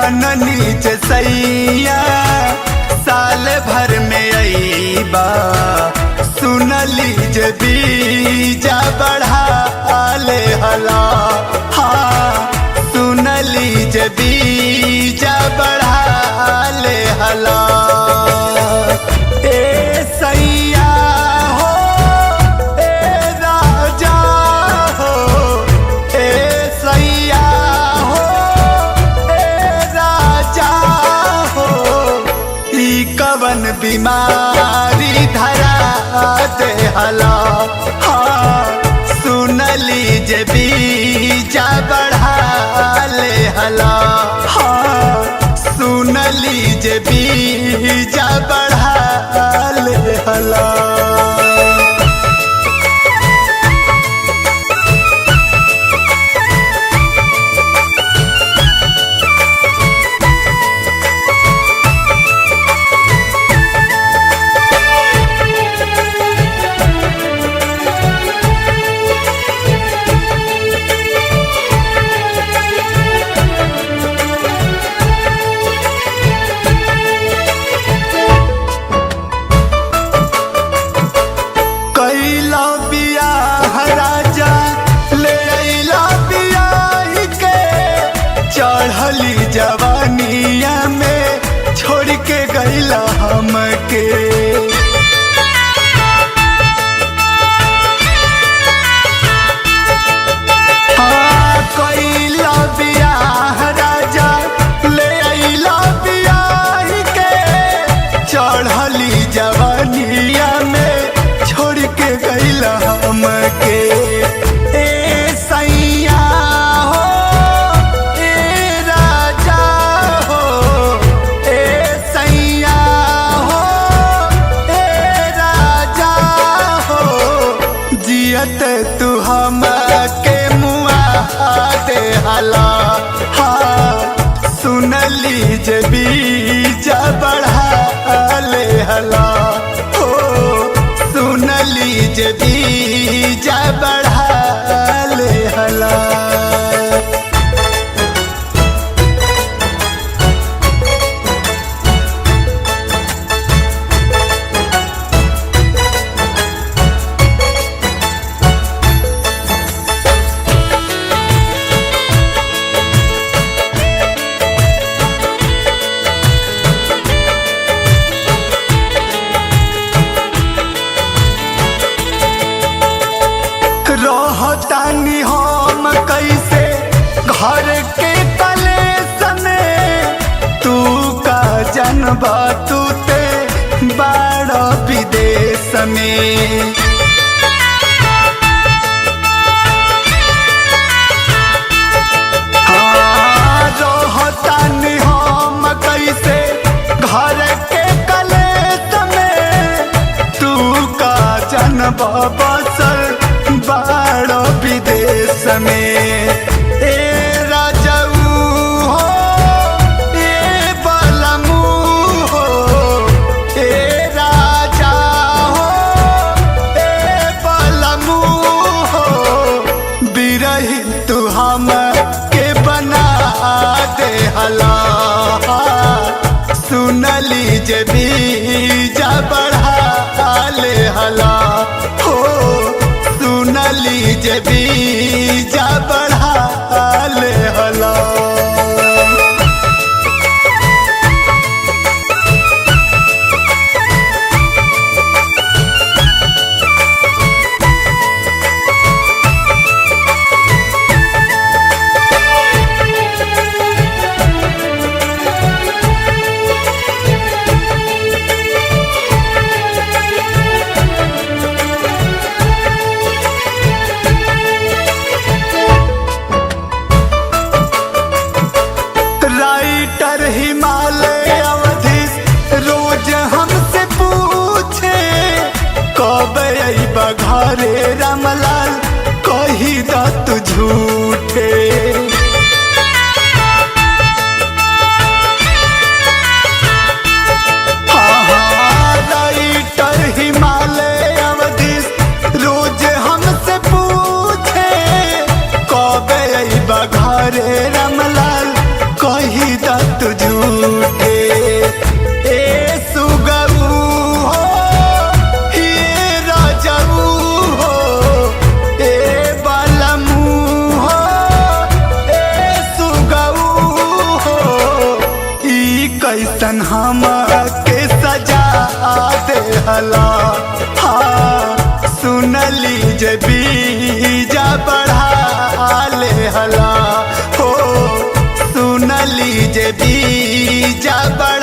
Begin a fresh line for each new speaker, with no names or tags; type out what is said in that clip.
जननी जे सैया साल भर में अईबा, सुनली जे बीजा बढ़ा ले हला। हाँ सुनली जे बीजा बढ़ा ले हला। ए सैया हो ए राजा हो, ए सैया हो ए राजा हो, ई कवन बीमारी धरा दे हला। हाँ सुनली जे बीजा बढ़ा ले हला। हाँ सुनली जे बीजा बढ़ा ले हला। चढ़ली जवानिया में छोड़ के गईला हमके। हाँ कईला बियाह राजा ले अइला बियाह के, चढ़ली जवानिया में छोड़ के गईला हमके। तू हमके मुआ दे हला। हाँ सुनली जे बीजा बढ़ा ले हला। हो सुनली जे बीजा बढ़ा ले हला। रहतानी हम कैसे घर के कलेस में, तू का जनबा तू ते बड़ा विदेश में। हाँ रहतानी हम कैसे घर के कलेस में, तू का जनबा बसल बाड़ो विदेश में। ए राजाऊ हो ए बलमू हो, ए राजा हो ए बलमू हो, बिरही तू हम के बना दे हला। सुनली जे बीजा बढ़ा ले हला। हो सुनली जे बीजा बढ़ा ले हला। कैसन हम के सजा दे हला। हाँ सुनली जे बीजा बढ़ा ले हला हो, सुनली जे बीजा बढ़ा